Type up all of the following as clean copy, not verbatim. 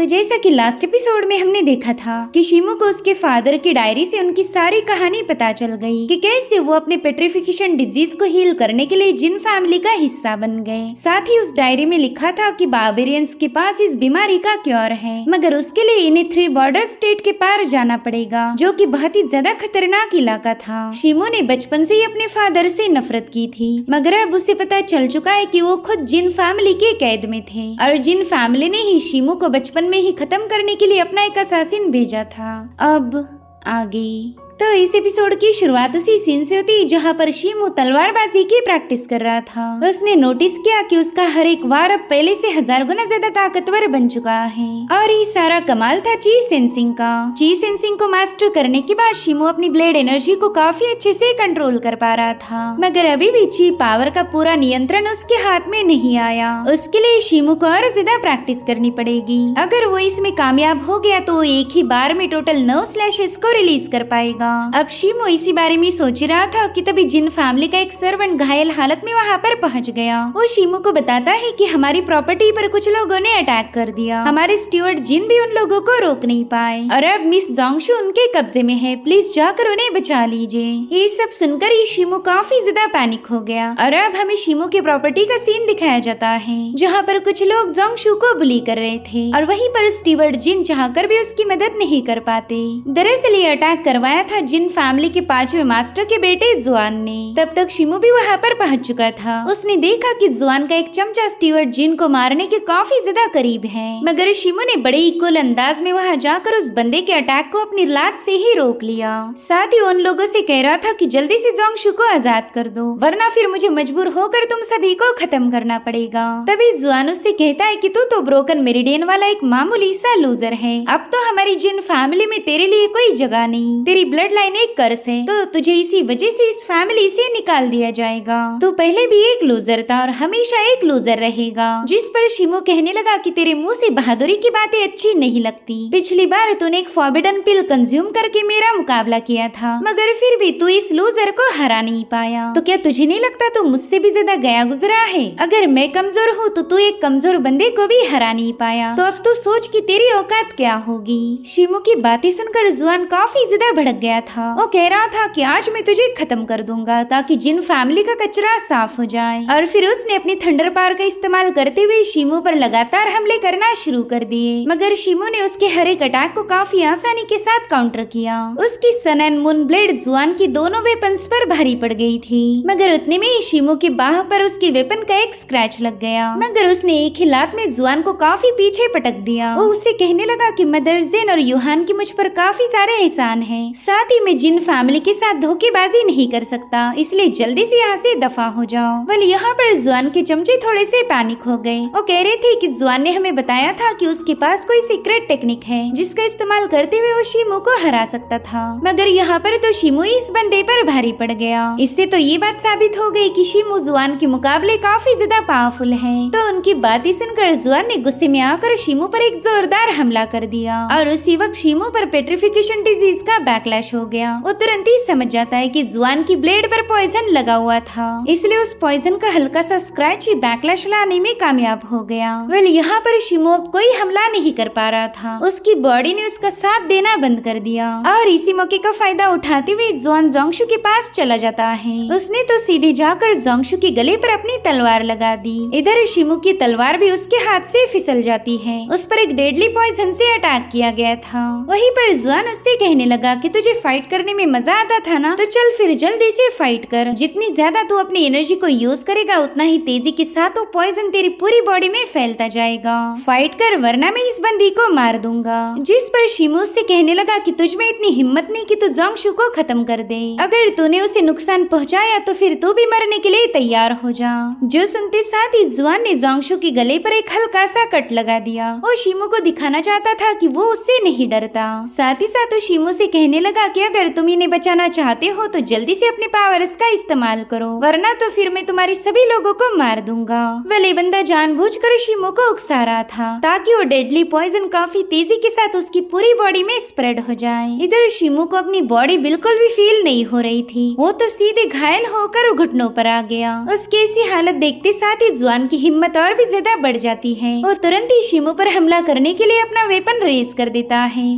जैसा कि last episode में हमने देखा था कि शिमू को उसके फादर की डायरी से उनकी सारी कहानी पता चल गई कि कैसे वो अपने पेट्रिफिकेशन डिजीज को हील करने के लिए जिन फैमिली का हिस्सा बन गए। साथ ही उस डायरी में लिखा था कि बार्बेरियंस के पास इस बीमारी का क्योर है, मगर उसके लिए इन्हें 3 बॉर्डर स्टेट के पार जाना पड़ेगा, जो कि बहुत ही ज्यादा खतरनाक इलाका था। शिमू ने बचपन से ही अपने फादर से नफरत की थी, मगर अब उसे पता चल चुका है कि वो खुद जिन फैमिली के कैद में थे और जिन फैमिली ने ही शिमू को बचपन में ही खत्म करने के लिए अपना एक असासिन भेजा था। अब आगे तो इस एपिसोड की शुरुआत उसी सीन से होती जहाँ पर शिमू तलवारबाजी की प्रैक्टिस कर रहा था। उसने नोटिस किया कि उसका हर एक वार अब पहले से 1000 गुना ज्यादा ताकतवर बन चुका है और ये सारा कमाल था ची सेंसिंग का। ची सेंसिंग को मास्टर करने के बाद शिमू अपनी ब्लेड एनर्जी को काफी अच्छे से कंट्रोल कर पा रहा था, मगर अभी भी ची पावर का पूरा नियंत्रण उसके हाथ में नहीं आया। उसके लिए शिमू को और ज्यादा प्रैक्टिस करनी पड़ेगी। अगर वो इसमें कामयाब हो गया तो वो एक ही बार में टोटल 9 स्लैशेस को रिलीज कर पाएगा। अब शिमू इसी बारे में सोच रहा था कि तभी जिन फैमिली का एक सर्वेंट घायल हालत में वहाँ पर पहुँच गया। वो शिमू को बताता है कि हमारी प्रॉपर्टी पर कुछ लोगों ने अटैक कर दिया, हमारे स्टीवर्ड जिन भी उन लोगों को रोक नहीं पाए और अब मिस जोंगशू उनके कब्जे में है, प्लीज जाकर उन्हें बचा लीजिए। ये सब सुनकर ही शिमू काफी ज्यादा पैनिक हो गया और अब हमें शिमू की प्रॉपर्टी का सीन दिखाया जाता है जहाँ पर कुछ लोग जोंगशू को बुली कर रहे थे और वहीं पर स्टीवर्ड जिन चाहकर भी उसकी मदद नहीं कर पाते। दरअसल ये अटैक करवाया था जिन फैमिली के 5वें मास्टर के बेटे जुआन ने। तब तक शिमू भी वहाँ पर पहुँच चुका था। उसने देखा कि जुआन का एक चमचा स्टीवर्ड जिन को मारने के काफी ज्यादा करीब है, मगर शिमू ने बड़े ही कूल अंदाज में वहाँ जाकर उस बंदे के अटैक को अपनी लात से ही रोक लिया। साथ ही उन लोगों से कह रहा था कि जल्दी से जोंगशू को आजाद कर दो, वरना फिर मुझे मजबूर होकर तुम सभी को खत्म करना पड़ेगा। तभी जुआन उससे कहता है कि तू तो ब्रोकन मेरिडियन वाला एक मामूली सा लूजर है, अब तो हमारी जिन फैमिली में तेरे लिए कोई जगह नहीं, तेरी ब्लड लाइन एक कर्स है, तो तुझे इसी वजह से इस फैमिली से निकाल दिया जाएगा। तू पहले भी एक लूजर था और हमेशा एक लूजर रहेगा। जिस पर शिमू कहने लगा कि तेरे मुंह से बहादुरी की बातें अच्छी नहीं लगती, पिछली बार तूने एक फॉरबिडन पिल कंज्यूम करके मेरा मुकाबला किया था, मगर फिर भी तू इस लूजर को हरा नहीं पाया। तो क्या तुझे नहीं लगता तू मुझसे भी ज्यादा गया गुजरा है? अगर मैं कमजोर हूँ तो तू एक कमजोर बंदे को भी हरा नहीं पाया, तो अब तू सोच कि तेरी औकात क्या होगी। शिमू की बातें सुनकर जुआन काफी ज्यादा भड़क गया था। वो कह रहा था कि आज मैं तुझे खत्म कर दूंगा ताकि जिन फैमिली का कचरा साफ हो जाए, और फिर उसने अपनी थंडर पावर का इस्तेमाल करते हुए शिमू पर लगातार हमले करना शुरू कर दिए, मगर शिमू ने उसके हर एक अटैक को काफी आसानी के साथ काउंटर किया। उसकी सन एंड मून ब्लेड जुआन की दोनों वेपन्स पर भारी पड़ गई थी, मगर उतने में ही शिमू की बाह पर उसके वेपन का एक स्क्रैच लग गया, मगर उसने एक ही लात में जुआन को काफी पीछे पटक दिया। वो उससे कहने लगा कि मदर जेन और यूहान की मुझ पर काफी सारे एहसान हैं, साथ ही मैं जिन फैमिली के साथ धोखेबाजी नहीं कर सकता, इसलिए जल्दी से यहाँ से दफा हो जाओ। वल यहाँ पर जुआन के चमचे थोड़े से पैनिक हो गए। वो कह रहे थे कि जुआन ने हमें बताया था कि उसके पास कोई सीक्रेट टेक्निक है जिसका इस्तेमाल करते हुए वो शिमू को हरा सकता था, मगर यहाँ पर तो शिमू इस बंदे पर भारी पड़ गया। इससे तो ये बात साबित हो गई कि शिमू जुआन के मुकाबले काफी ज्यादा पावरफुल है। तो उनकी बातें सुनकर जुआन ने गुस्से में आकर शिमू पर एक जोरदार हमला कर दिया और उसी वक्त शिमू पर पेट्रिफिकेशन डिजीज का बैकलैश हो गया। वो तुरंत ही समझ जाता है कि जुआन की ब्लेड पर पॉइजन लगा हुआ था, इसलिए उस पॉइजन का हल्का सा स्क्रैच ही बैकलैश लाने में कामयाब हो गया। वेल यहाँ पर शिमू अब कोई हमला नहीं कर पा रहा था, उसकी बॉडी ने उसका साथ देना बंद कर दिया और इसी मौके का फायदा उठाते हुए जुआन जोंगशू के पास चला जाता है। उसने तो सीधे जाकर जोंगशू के गले पर अपनी तलवार लगा दी। इधर शिमू की तलवार भी उसके हाथ से फिसल जाती है। उस पर एक डेडली पॉइजन से अटैक किया गया था। वहीं पर जुआन उससे कहने लगा कि तुझे फाइट करने में मजा आता था ना, तो चल फिर जल्दी से फाइट कर। जितनी ज्यादा तू अपनी एनर्जी को यूज करेगा उतना ही तेजी के साथ वो पॉइजन तेरी पूरी बॉडी में फैलता जाएगा। फाइट कर वरना मैं इस बंदी को मार दूंगा। जिस पर शिमू से कहने लगा कि तुझ में इतनी हिम्मत नहीं कि तू जोंगशू को खत्म कर दे, अगर तूने उसे नुकसान पहुंचाया तो फिर तू भी मरने के लिए तैयार हो जा। जो सुनते साथ ही जुआन ने जोंगशू के गले पर एक हल्का सा कट लगा दिया। वो शिमू को दिखाना चाहता था कि वो उससे नहीं डरता। साथ ही साथ वो शिमू से कहने लगा कहा कि अगर तुम इन्हें बचाना चाहते हो तो जल्दी से अपने पावर्स का इस्तेमाल करो, वरना तो फिर मैं तुम्हारे सभी लोगों को मार दूंगा। वाले बंदा जानबूझकर शिमो को उकसा रहा था ताकि वो डेडली पॉइजन काफी तेजी के साथ उसकी पूरी बॉडी में स्प्रेड हो जाए। इधर शिमो को अपनी बॉडी बिल्कुल भी फील नहीं हो रही थी, वो तो सीधे घायल होकर घुटनों पर आ गया। उसकी ऐसी हालत देखते साथ ही जुआन की हिम्मत और भी ज्यादा बढ़ जाती है। वो तुरंत ही शिमो पर हमला करने के लिए अपना वेपन रेज कर देता है,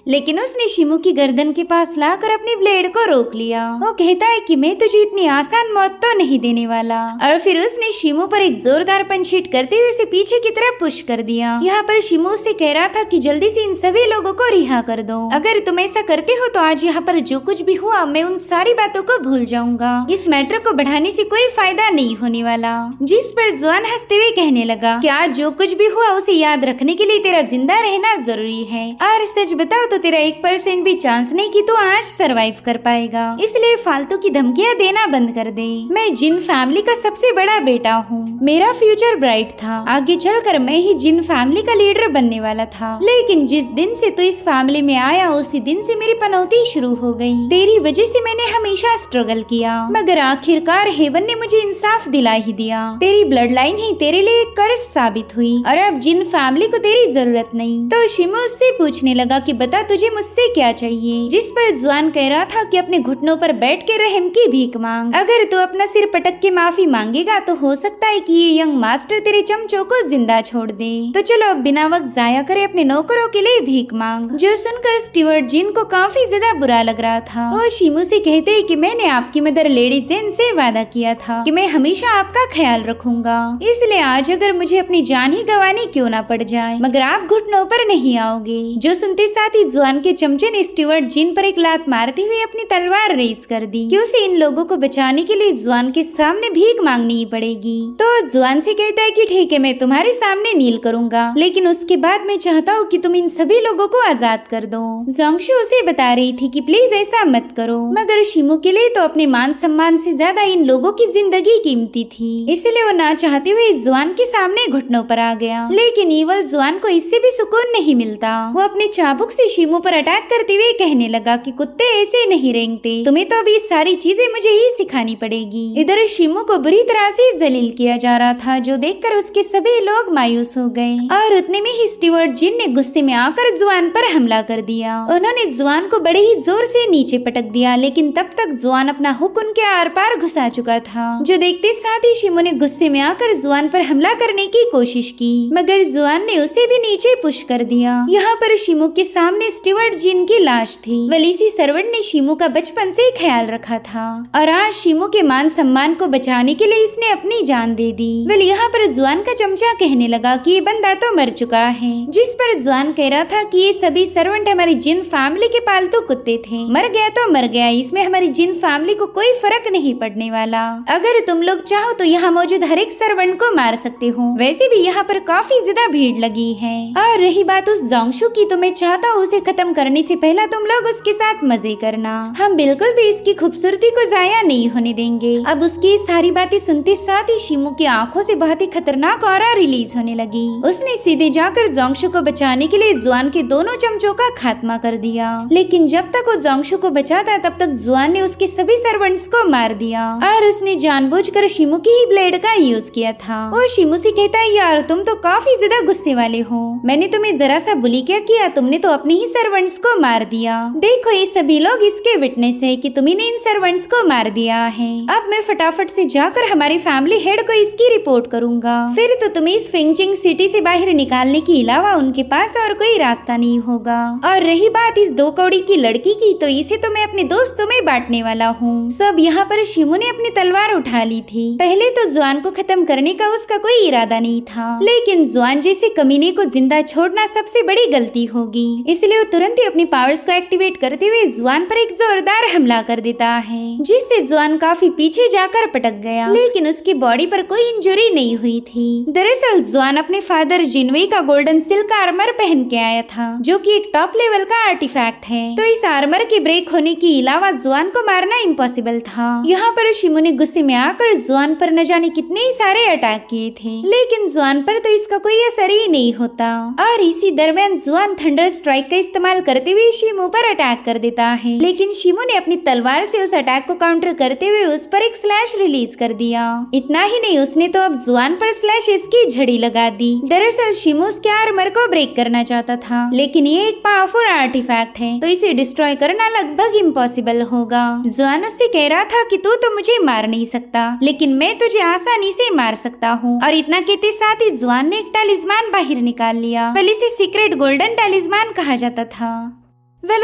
लेकिन उसने शिमो की गर्दन के पास लाकर अपने ब्लेड को रोक लिया। वो कहता है कि मैं तुझे इतनी आसान मौत तो नहीं देने वाला, और फिर उसने शिमो पर एक जोरदार पंच हिट करते हुए उसे पीछे की तरफ पुश कर दिया। यहाँ पर शिमो उसे कह रहा था कि जल्दी से इन सभी लोगों को रिहा कर दो, अगर तुम ऐसा करते हो तो आज यहाँ पर जो कुछ भी हुआ मैं उन सारी बातों को भूल जाऊंगा, इस मैटर को बढ़ाने से कोई फायदा नहीं होने वाला। जिस पर जुआन हंसते हुए कहने लगा कि आज जो कुछ भी हुआ उसे याद रखने के लिए तेरा जिंदा रहना जरूरी है, और सच बताओ तो तेरा 1% भी चांस नहीं कि तू आज सरवाइव कर पाएगा, इसलिए फालतू की धमकियां देना बंद कर दे। मैं जिन फैमिली का सबसे बड़ा बेटा हूँ, मेरा फ्यूचर ब्राइट था, आगे चलकर मैं ही जिन फैमिली का लीडर बनने वाला था, लेकिन जिस दिन से तू इस फैमिली में आया उसी दिन से मेरी पनौती शुरू हो गई। तेरी वजह से मैंने हमेशा स्ट्रगल किया, मगर आखिरकार हेवन ने मुझे इंसाफ दिला ही दिया। तेरी ब्लड लाइन ही तेरे लिए एक कर्ज साबित हुई, और अब जिन फैमिली को तेरी जरूरत नहीं। तो शिमो उससे पूछने लगा कि बता तुझे मुझसे क्या चाहिए, जिस पर जुआन कह रहा था कि अपने घुटनों पर बैठ के रहम की भीख मांग, अगर तू अपना सिर पटक के माफी मांगेगा तो हो सकता है कि ये यंग मास्टर तेरे चमचों को जिंदा छोड़ दे। तो चलो अब बिना वक्त जाया करे अपने नौकरों के लिए भीख मांग। जो सुनकर स्टीवर्ट जिन को काफी ज्यादा बुरा लग रहा था। वो शिमो से कहते हैं कि मैंने आपकी मदर लेडी जेन से वादा किया था कि मैं हमेशा आपका ख्याल रखूंगा, इसलिए आज अगर मुझे अपनी जान ही गंवानी क्यों ना पड़ जाए, मगर आप घुटनों पर नहीं आओगे। जो सुनते साथ ही जुआन के चमचे ने स्टीवर्ट जिन पर एक लात मारते हुए अपनी तलवार रेज कर दी कि उसे इन लोगों को बचाने के लिए जुआन के सामने भीख मांगनी ही पड़ेगी। तो जुआन से कहता है कि ठीक है मैं तुम्हारे सामने नील करूंगा, लेकिन उसके बाद मैं चाहता हूँ कि तुम इन सभी लोगों को आजाद कर दो। जोंगशु उसे बता रही थी कि प्लीज ऐसा मत करो, मगर शिमो के लिए तो अपने मान सम्मान से ज्यादा इन लोगों की जिंदगी कीमती थी, इसलिए वो ना चाहते हुए जुआन के सामने घुटनों पर आ गया। लेकिन ईवल जुआन को इससे भी सुकून नहीं मिलता। वो अपने चाबुक से शिमो पर अटैक करते हुए कहने लगा कि कुत्ते ऐसे नहीं रेंगते, तुम्हें तो अभी सारी चीजें मुझे ही सिखानी पड़ेगी। इधर शिमो को बुरी तरह से जलील किया जा रहा था, जो देखकर उसके सभी लोग मायूस हो गए, और उतने में ही स्टीवर्ट जिन ने गुस्से में आकर जुआन पर हमला कर दिया। उन्होंने जुआन को बड़े ही जोर से नीचे पटक दिया, लेकिन तब तक जुआन अपना हुक उनके आर पार घुसा चुका था, जो देखते साथ ही शिमो ने गुस्से में आकर जुआन पर हमला करने की कोशिश की, मगर जुआन ने उसे भी नीचे पुश कर दिया। यहाँ पर शिमो के सामने स्टीवर्ट जिन की लाश थी। वलीसी सर्वेंट ने शिमो का बचपन से ख्याल रखा था, और आज शिमो के मान सम्मान को बचाने के लिए इसने अपनी जान दे दी। वेल यहाँ पर जुआन का चमचा कहने लगा कि ये बंदा तो मर चुका है, जिस पर जुआन कह रहा था कि ये सभी सर्वेंट हमारी जिन फैमिली के पालतू कुत्ते थे, मर गया तो मर गया, इसमें हमारी जिन फैमिली को कोई फर्क नहीं पड़ने वाला। अगर तुम लोग चाहो तो यहाँ मौजूद हर एक सर्वेंट को मार सकते हो, वैसे भी यहाँ पर काफी ज्यादा भीड़ लगी है। और रही बात उस जोंगशु की, तो मैं चाहता हूँ उसे खत्म करने से पहले तुम लोग उसके साथ मजे करना, हम बिल्कुल भी इसकी खूबसूरती को जाया नहीं होने देंगे। अब उसकी सारी बातें सुनते साथ ही शिमो की आंखों से बहुत ही खतरनाक ऑरा रिलीज होने लगी। उसने सीधे जाकर जोंगशु को बचाने के लिए जुआन के दोनों चमचों का खात्मा कर दिया, लेकिन जब तक वो जोंगशु को बचाता तब तक जुआन ने उसके सभी सर्वेंट्स को मार दिया, और उसने जानबूझकर शिमो की ही ब्लेड का यूज किया था। वो शिमो से कहता है यार तुम तो काफी ज्यादा गुस्से वाले हो, मैंने तुम्हें जरा सा बुली क्या किया, तुमने तो अपने ही सर्वेंट्स को मार दिया। देखो ये सभी लोग इसके विटनेस है कि तुम्ही ने इन सर्वेंट्स को मार दिया है। अब मैं फटाफट से जाकर हमारी फैमिली हेड को इसकी रिपोर्ट करूंगा, फिर तो तुम्हें इस फिंगचिंग सिटी से बाहर निकालने के अलावा उनके पास और कोई रास्ता नहीं होगा। और रही बात इस 2 कौड़ी की लड़की की, तो इसे तो मैं अपने दोस्तों में बांटने वाला हूँ। सब यहाँ पर शिमो ने अपनी तलवार उठा ली थी। पहले तो जुआन को खत्म करने का उसका कोई इरादा नहीं था, लेकिन जुआन जैसे कमीने को जिंदा छोड़ना सबसे बड़ी गलती होगी, इसलिए वो तुरंत ही अपनी पावर्स को एक्टिवेट करते हुए जुआन पर एक जोरदार हमला कर देता है, जिससे जुआन काफी पीछे जाकर पटक गया, लेकिन उसकी बॉडी पर कोई इंजरी नहीं हुई थी। दरअसल जुआन अपने फादर जिनवेई का गोल्डन सिल्क आर्मर पहन के आया था, जो कि एक टॉप लेवल का आर्टिफैक्ट है, तो इस आर्मर के ब्रेक होने के अलावा जुआन को मारना इम्पॉसिबल था। यहाँ पर शिमो ने गुस्से में आकर जुआन पर न जाने कितने ही सारे अटैक किए थे, लेकिन जुआन पर तो इसका कोई असर ही नहीं होता। और इसी दरमियान जुआन थंडर स्ट्राइक का इस्तेमाल करते हुए शिमो पर अटैक कर देता है, लेकिन शिमो ने अपनी तलवार से उस अटैक को काउंटर करते हुए उस पर एक स्लैश रिलीज कर दिया। इतना ही नहीं, उसने तो अब जुआन पर स्लैशेस की झड़ी लगा दी। दरअसल शिमो उसके आर्मर को ब्रेक करना चाहता था, लेकिन ये एक पावरफुल आर्टिफैक्ट है तो इसे डिस्ट्रॉय करना लगभग इम्पॉसिबल होगा। जुआन उससे कह रहा था कि तू तो मुझे मार नहीं सकता, लेकिन मैं तुझे आसानी से मार सकता हूँ। और इतना कहते साथ ही जुआन ने एक टैलिस्मान बाहर निकाल लिया। पहले इसे सीक्रेट गोल्डन टैलिस्मान कहा जाता था।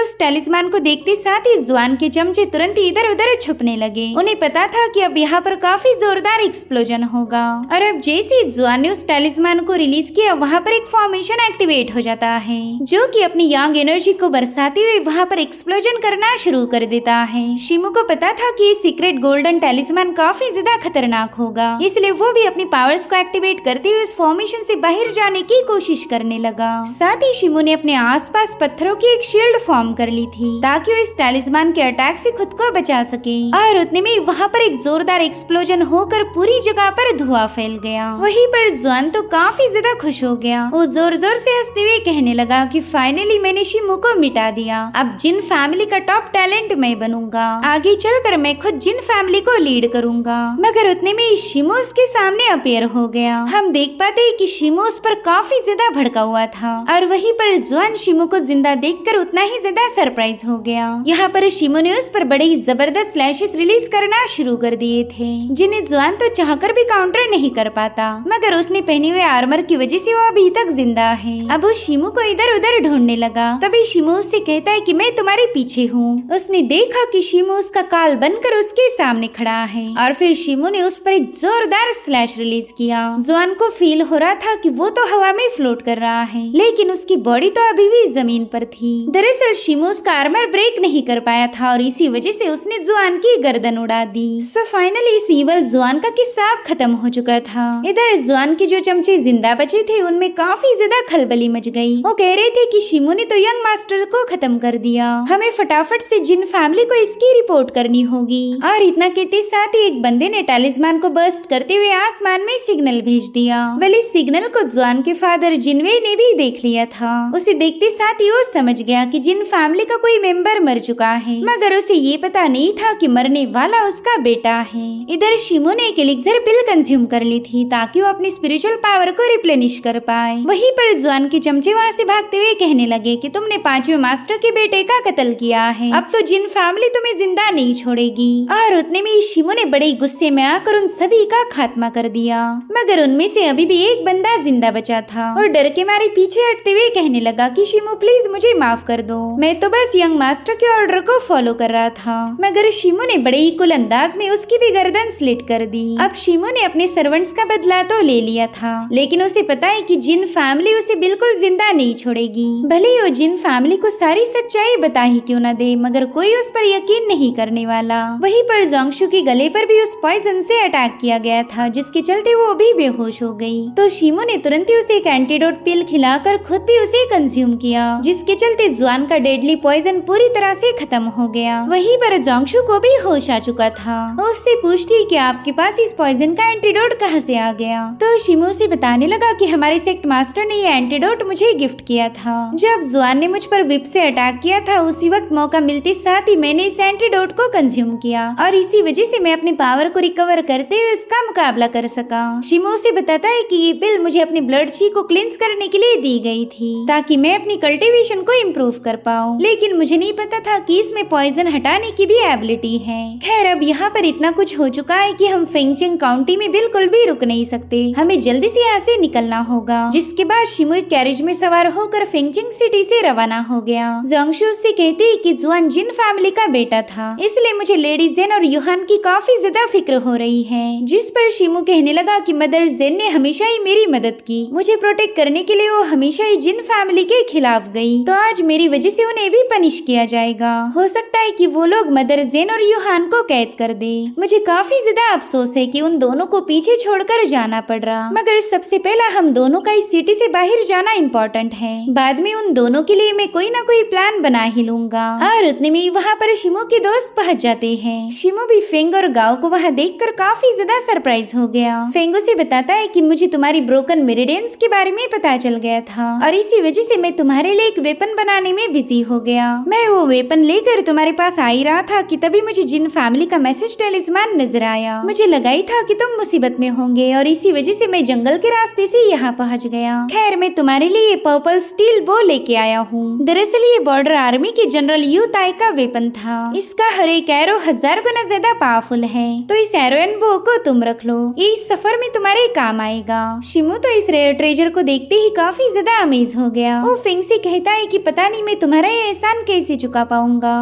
उस टैलिस्मान को देखते साथ ही जुआन के चमचे तुरंत इधर उधर छुपने लगे। उन्हें पता था कि अब यहाँ पर काफी जोरदार एक्सप्लोजन होगा। और अब जैसे ही जुआन ने उस टैलिस्मान को रिलीज किया, वहाँ पर एक फॉर्मेशन एक्टिवेट हो जाता है जो कि अपनी यंग एनर्जी को बरसाते हुए वहाँ पर एक्सप्लोजन करना शुरू कर देता है। शिमो को पता था कि सीक्रेट गोल्डन टैलिस्मान काफी ज्यादा खतरनाक होगा, इसलिए वो भी अपनी पावर्स को एक्टिवेट करते हुए उस फॉर्मेशन से बाहर जाने की कोशिश करने लगा। साथ ही शिमो ने अपने आसपास पत्थरों की एक शील्ड फॉर्म कर ली थी ताकि वो इस टैलिस्मान के अटैक से खुद को बचा सके। और उतने में वहाँ पर एक जोरदार एक्सप्लोजन होकर पूरी जगह पर धुआं फैल गया। वहीं पर जुआन तो काफी ज्यादा खुश हो गया। वो जोर जोर से हंसते हुए कहने लगा कि फाइनली मैंने शिमो को मिटा दिया। अब जिन फैमिली का टॉप टैलेंट मैं बनूंगा। आगे चलकर मैं खुद जिन फैमिली को लीड करूंगा। मगर उतने में शिमो उसके सामने अपेयर हो गया। हम देख पाते हैं कि शिमो उस पर काफी ज्यादा भड़का हुआ था और वहीं पर जुआन शिमो को जिंदा देखकर उतना ही ज्यादा सरप्राइज हो गया। यहाँ पर शिमो ने उस पर बड़े ही जबरदस्त स्लैशेस रिलीज करना शुरू कर दिए थे, जिन्हें जुआन तो चाहकर भी काउंटर नहीं कर पाता। मगर उसने पहने हुए आर्मर की वजह से वो अभी तक जिंदा है। अब वो शिमो को इधर उधर ढूंढने लगा। तभी शिमो उससे कहता है कि मैं तुम्हारे पीछे हूँ। उसने देखा कि शिमो उसका काल बनकर उसके सामने खड़ा है और फिर शिमो ने उस पर एक जोरदार स्लैश रिलीज किया। जुआन को फील हो रहा था कि वो तो हवा में फ्लोट कर रहा है, लेकिन उसकी बॉडी तो अभी भी जमीन पर थी। दरअसल शिमो उसका आर्मर ब्रेक नहीं कर पाया था और इसी वजह से उसने जुआन की गर्दन उड़ा दी। सो फाइनली इस ईवल जुआन का किस्सा खत्म हो चुका था। इधर जुआन के जो चमचे जिंदा बचे थे उनमें काफी ज्यादा खलबली मच गई। वो कह रहे थे कि शिमो ने तो यंग मास्टर को खत्म कर दिया, हमें फटाफट से जिन फैमिली को इसकी रिपोर्ट करनी होगी। और इतना कहते साथ ही एक बंदे ने टैलिस्मान को बर्स्ट करते हुए आसमान में सिग्नल भेज दिया। वेल इस सिग्नल को जुआन के फादर जिनवे ने भी देख लिया था। उसे देखते साथ ही वो समझ गया कि जिन फैमिली का कोई मेंबर मर चुका है, मगर उसे ये पता नहीं था कि मरने वाला उसका बेटा है। इधर शिमो ने एक एलिक्सर पिल कंज्यूम कर ली थी ताकि वो अपनी स्पिरिचुअल पावर को रिप्लेनिश कर पाए। वहीं पर जुआन के चमचे वहाँ से भागते हुए कहने लगे कि तुमने 5वें मास्टर के बेटे का कत्ल किया है, अब तो जिन फैमिली तुम्हें जिंदा नहीं छोड़ेगी। और उतने में शिमो ने बड़े गुस्से में आकर उन सभी का खात्मा कर दिया। मगर उनमें से अभी भी एक बंदा जिंदा बचा था और डर के मारे पीछे हटते हुए कहने लगा कि शिमो प्लीज मुझे माफ कर दो, मैं तो बस यंग मास्टर के ऑर्डर को फॉलो कर रहा था। मगर शिमो ने बड़े ही कुल अंदाज में उसकी भी गर्दन स्लिट कर दी। अब शिमो ने अपने सर्वेंट्स का बदला तो ले लिया था, लेकिन उसे पता है कि जिन फैमिली उसे बिल्कुल जिंदा नहीं छोड़ेगी। भले ही वो जिन फैमिली को सारी सच्चाई बता ही क्यों न दे, मगर कोई उस पर यकीन नहीं करने वाला। वहीं पर जोंगशु के गले पर भी उस पॉइजन से अटैक किया गया था, जिसके चलते वो भी बेहोश हो गई। तो शिमो ने तुरंत ही उसे एक एंटीडोट पिल खिलाकर खुद भी उसे कंज्यूम किया, जिसके चलते जुआन का डेडली पॉइजन पूरी तरह से खत्म हो गया। वहीं पर जोंगशु को भी होश आ चुका था। वो उससे पूछती कि आपके पास इस पॉइजन का एंटीडोट कहाँ से आ गया। तो शिमो से बताने लगा कि हमारे सेक्ट मास्टर ने ये एंटीडोट मुझे गिफ्ट किया था। जब जुआन ने मुझ पर विप से अटैक किया था, उसी वक्त मौका मिलते साथ ही मैंने इस एंटीडोट को कंज्यूम किया और इसी वजह से मैं अपनी पावर को रिकवर करते हुए उसका मुकाबला कर सका। शिमो से बताता है कि ये पिल मुझे अपनी ब्लड ची को क्लींस करने के लिए दी गई थी ताकि मैं अपनी कल्टीवेशन को इम्प्रूव कर पाऊँ, लेकिन मुझे नहीं पता था कि इसमें पॉइजन हटाने की भी एबिलिटी है। खैर अब यहाँ पर इतना कुछ हो चुका है कि हम फेंगचिंग काउंटी में बिल्कुल भी रुक नहीं सकते, हमें जल्दी से यहाँ से निकलना होगा। जिसके बाद शिमो एक कैरेज में सवार होकर फेंगचिंग सिटी से रवाना हो गया। जोंगशु से कहती है कि जुआन जिन फैमिली का बेटा था, इसलिए मुझे लेडी जेन और युहान की काफी ज्यादा फिक्र हो रही है। जिस पर शिमो कहने लगा कि मदर जेन ने हमेशा ही मेरी मदद की, मुझे प्रोटेक्ट करने के लिए वो हमेशा ही जिन फैमिली के खिलाफ गई, तो आज मेरी वजह वजह से उन्हें भी पनिश किया जाएगा। हो सकता है कि वो लोग मदर जेन और यूहान को कैद कर दे। मुझे काफी ज्यादा अफसोस है कि उन दोनों को पीछे छोड़कर जाना पड़ रहा, मगर सबसे पहला हम दोनों का इस सिटी से बाहर जाना इम्पोर्टेंट है। बाद में उन दोनों के लिए मैं कोई ना कोई प्लान बना ही लूंगा। और उतने में वहाँ पर शिमो के दोस्त पहुँच जाते हैं। शिमो भी फेंग और गाओ को वहाँ देखकर काफी ज्यादा सरप्राइज हो गया। फेंग उसे बताता है कि मुझे तुम्हारी ब्रोकन मेरिडियंस के बारे में पता चल गया था और इसी वजह से मैं तुम्हारे लिए एक वेपन बनाने में बिजी हो गया। मैं वो वेपन लेकर तुम्हारे पास आ ही रहा था कि तभी मुझे जिन फैमिली का मैसेज टेलिस्मान नजर आया। मुझे लगा ही था कि तुम मुसीबत में होंगे और इसी वजह से मैं जंगल के रास्ते से यहाँ पहुँच गया। खैर, मैं तुम्हारे लिए पर्पल स्टील बो लेके आया हूँ। दरअसल ये बॉर्डर आर्मी के जनरल यू ताई का वेपन था। इसका हर एक एरो 1000 गुना ज्यादा पावरफुल है, तो इस एरो एंड बो को तुम रख लो, ये इस सफर में तुम्हारे काम आएगा। शिमो तो इस रेयर ट्रेजर को देखते ही काफी ज्यादा अमेज हो गया। वो फेंग से कहता है कि पता नहीं मैं तुम्हारा ये एहसान कैसे चुका पाऊंगा।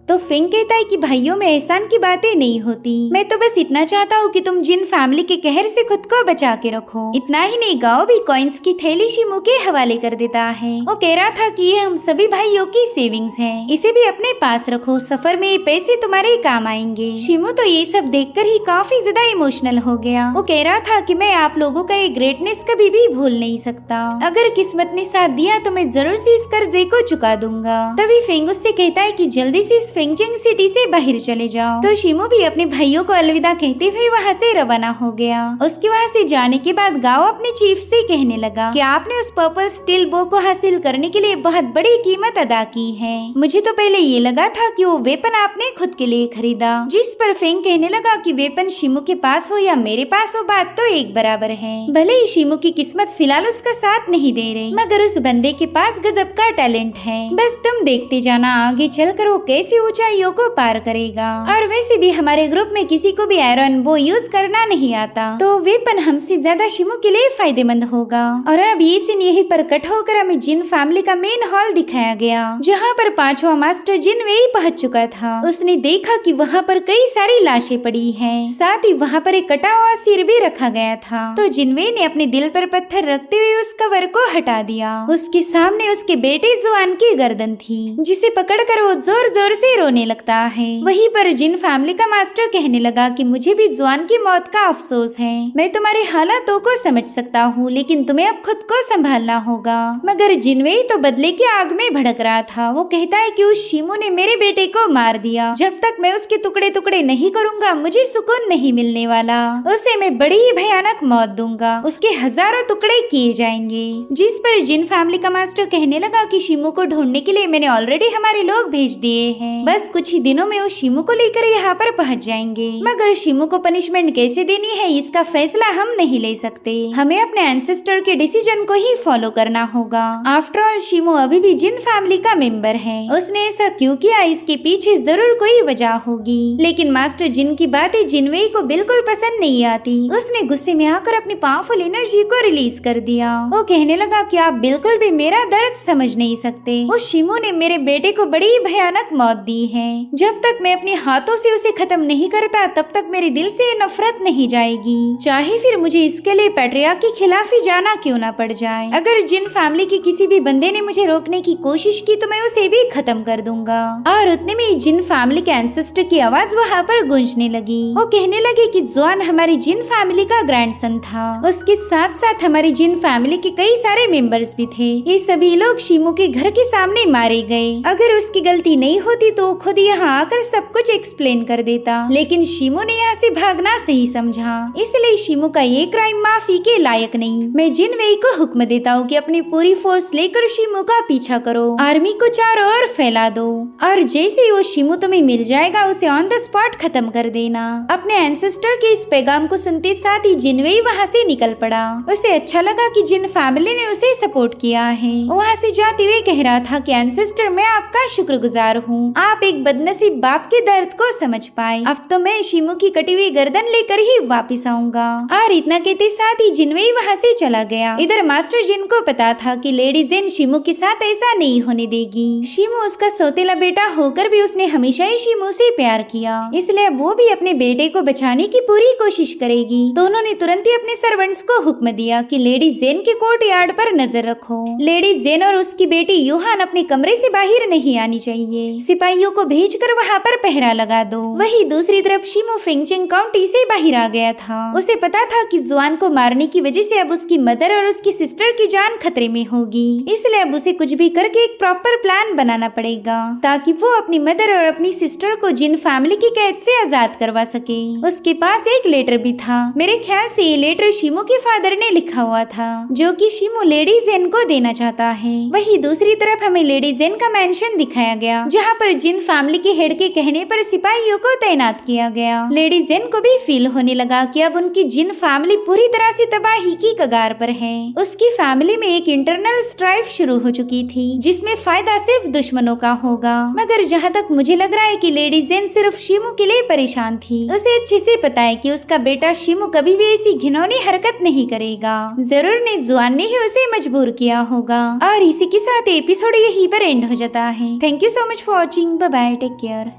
तो फेंग कहता है कि भाइयों में एहसान की बातें नहीं होती, मैं तो बस इतना चाहता हूँ कि तुम जिन फैमिली के कहर से खुद को बचा के रखो। इतना ही नहीं, गाओ भी कॉइन्स की थैली शिमो के हवाले कर देता है। वो कह रहा था कि ये हम सभी भाइयों की सेविंग्स है, इसे भी अपने पास रखो, सफर में ये पैसे तुम्हारे काम आएंगे। शिमो तो ये सब देखकर ही काफी ज्यादा इमोशनल हो गया। वो कह रहा था कि मैं आप लोगों का ये ग्रेटनेस कभी भी भूल नहीं सकता। अगर किस्मत ने साथ दिया तो मैं जरूर से इस कर्जे को चुका दूंगा। तभी फेंग उससे कहता है कि जल्दी से इस फेंगजिंग सिटी से बाहर चले जाओ। तो शिमो भी अपने भाइयों को अलविदा कहते हुए वहाँ से रवाना हो गया। उसके वहाँ से जाने के बाद गाओ अपने चीफ से कहने लगा कि आपने उस पर्पल स्टील बो को हासिल करने के लिए बहुत बड़ी कीमत अदा की है। मुझे तो पहले ये लगा था कि वो वेपन आपने खुद के लिए खरीदा। जिस पर फेंग कहने लगा कि वेपन शिमो के पास हो या मेरे पास हो, बात तो एक बराबर है। भले ही शिमो की किस्मत फिलहाल उसका साथ नहीं दे रही, मगर उस बंदे के पास गजब का टैलेंट है। बस तुम देखते जाना आगे चलकर वो कैसी ऊंचाइयों को पार करेगा। और वैसे भी हमारे ग्रुप में किसी को भी आयरन बो यूज करना नहीं आता, तो वेपन हमसे ज्यादा शिमो के लिए फायदेमंद होगा। और अब ये सीन यहीं पर कट होकर हमें जिन फैमिली का मेन हॉल दिखाया गया, जहाँ पर पांचवा मास्टर जिनवेई पहुंच चुका था। उसने देखा कि वहाँ पर कई सारी लाशें पड़ी हैं, साथ ही वहाँ पर एक कटा हुआ सिर भी रखा गया था। तो जिनवेई ने अपने दिल पर पत्थर रखते हुए उस कवर को हटा दिया। उसके सामने उसके बेटे जुआन की गर्दन थी, जिसे पकड़कर वो जोर जोर से रोने लगता है। वहीं पर जिन फैमिली का मास्टर कहने लगा कि मुझे भी जुआन की मौत का अफसोस है। मैं तुम्हारे हालातों को समझ सकता हूँ, लेकिन तुम्हें अब खुद को संभालना होगा। मगर जिनवेई तो बदले की आग में भड़क रहा था। वो कहता है कि उस शिमो ने मेरे बेटे को मार दिया, जब तक मैं उसके टुकड़े टुकड़े नहीं करूंगा मुझे सुकून नहीं मिलने वाला। उसे मैं बड़ी ही भयानक मौत दूंगा, उसके हजारों टुकड़े किए जाएंगे। जिस पर जिन फैमिली का मास्टर कहने लगा कि शिमो को ढूंढने के लिए मैंने ऑलरेडी हमारे लोग भेज दिए हैं, बस कुछ ही दिनों में वो शिमो को लेकर यहाँ पर पहुँच जाएंगे। मगर शिमो को पनिशमेंट कैसे देनी है इसका फैसला हम नहीं ले सकते, हमें अपने एंसेस्टर के डिसीजन को ही फॉलो करना होगा। आफ्टर ऑल शिमो अभी भी जिन फैमिली का मेंबर है, उसने ऐसा क्यों किया इसके पीछे जरूर कोई वजह होगी। लेकिन मास्टर जिन की बातें जिनवेई को बिल्कुल पसंद नहीं आती। उसने गुस्से में आकर अपनी पावरफुल एनर्जी को रिलीज कर दिया। वो कहने लगा कि आप बिल्कुल भी मेरा दर्द समझ नहीं सकते। उस शिमो ने मेरे बेटे को बड़ी भयानक मौत दी है। जब तक मैं अपने हाथों से उसे खत्म नहीं करता तब तक मेरे दिल से नफरत नहीं जाएगी, चाहे फिर मुझे इसके लिए पैट्रियार्क के खिलाफ ही जाना क्यों ना पड़ जाए। अगर जिन फैमिली के किसी भी बंदे ने मुझे रोकने की कोशिश की तो मैं उसे भी खत्म कर दूंगा। और उतने में जिन फैमिली के एंसेस्टर की आवाज वहाँ पर गूंजने लगी। वो कहने लगे कि जुआन हमारी जिन फैमिली का ग्रैंडसन था, उसके साथ साथ हमारी जिन फैमिली के कई सारे मेंबर्स भी थे। ये सभी लोग शिमो के घर के सामने मारे गए। अगर उसकी गलती नहीं होती तो खुद यहाँ आकर सब कुछ एक्सप्लेन कर देता, लेकिन शिमो ने यहाँ से भागना सही समझा, इसलिए शिमो का ये क्राइम माफी के लायक नहीं। मैं जिनवेई को हुक्म देता हूँ कि अपनी पूरी फोर्स लेकर शिमो का पीछा करो, आर्मी को चारों ओर फैला दो, और जैसे ही वो शिमो तुम्हें मिल जाएगा उसे ऑन द स्पॉट खत्म कर देना। अपने एंसेस्टर के इस पैगाम को सुनते साथ ही जिनवेई वहाँ से निकल पड़ा। उसे अच्छा लगा कि जिन फैमिली ने उसे सपोर्ट किया है। वहाँ से जाते हुए कह रहा था कि एंसेस्टर मैं आपका शुक्रगुजार हूँ, आप एक बदनसीब बाप के दर्द को समझ पाए। अब तो मैं शिमू की कटी हुई गर्दन लेकर ही वापिस आऊंगा। और इतना कहते साथ ही जिनवेई वहाँ से चला गया। इधर मास्टर जिन को पता था कि लेडी जेन शिमू के साथ ऐसा नहीं होने देगी। शिमू उसका सौतेला बेटा होकर भी उसने हमेशा ही शिमू से प्यार किया, इसलिए अब वो भी अपने बेटे को बचाने की पूरी कोशिश करेगी। तो उन्होंने तुरंत ही अपने सर्वेंट्स को हुक्म दिया कि लेडी जेन के कोर्ट यार्ड पर नजर रखो। लेडी जेन और उसकी बेटी यूहान अपने कमरे से बाहर नहीं आनी चाहिए। सिपाहियों को भेजकर वहाँ पर पहरा लगा दो। वही दूसरी तरफ शिमू फिंगचिंग काउंटी से बाहर आ गया था। उसे पता था कि जुआन को मारने की वजह से अब उसकी मदर और उसकी सिस्टर की जान खतरे में होगी, इसलिए अब उसे कुछ भी करके एक प्रॉपर प्लान बनाना पड़ेगा ताकि वो अपनी मदर और अपनी सिस्टर को जिन फैमिली की कैद से आजाद करवा सके। उसके पास एक लेटर भी था। मेरे ख्याल से ये लेटर शिमू के फादर ने लिखा हुआ था, जो कि शिमू लेडी जेन को देना चाहता है। वही दूसरी तरफ हमें लेडी जेन का मैंशन दिखाया गया, जहाँ पर जिन फैमिली के हेड के कहने पर सिपाहियों को तैनात किया गया। लेडी जेन को भी फील होने लगा कि अब उनकी जिन फैमिली पूरी तरह से तबाही की कगार पर है। उसकी फैमिली में एक इंटरनल स्ट्राइफ शुरू हो चुकी थी, जिसमें फायदा सिर्फ दुश्मनों का होगा। मगर जहाँ तक मुझे लग रहा है कि लेडी जेन सिर्फ शिमू के लिए परेशान थी। उसे अच्छे से पता है कि उसका बेटा शिमू कभी भी ऐसी घिनौनी हरकत नहीं करेगा। जरूर ने जुआन ने ही उसे मजबूर किया होगा। और इसी के साथ एपिसोड यहीं पर एंड हो जाता है। Thank you so much for watching. Bye bye, take care.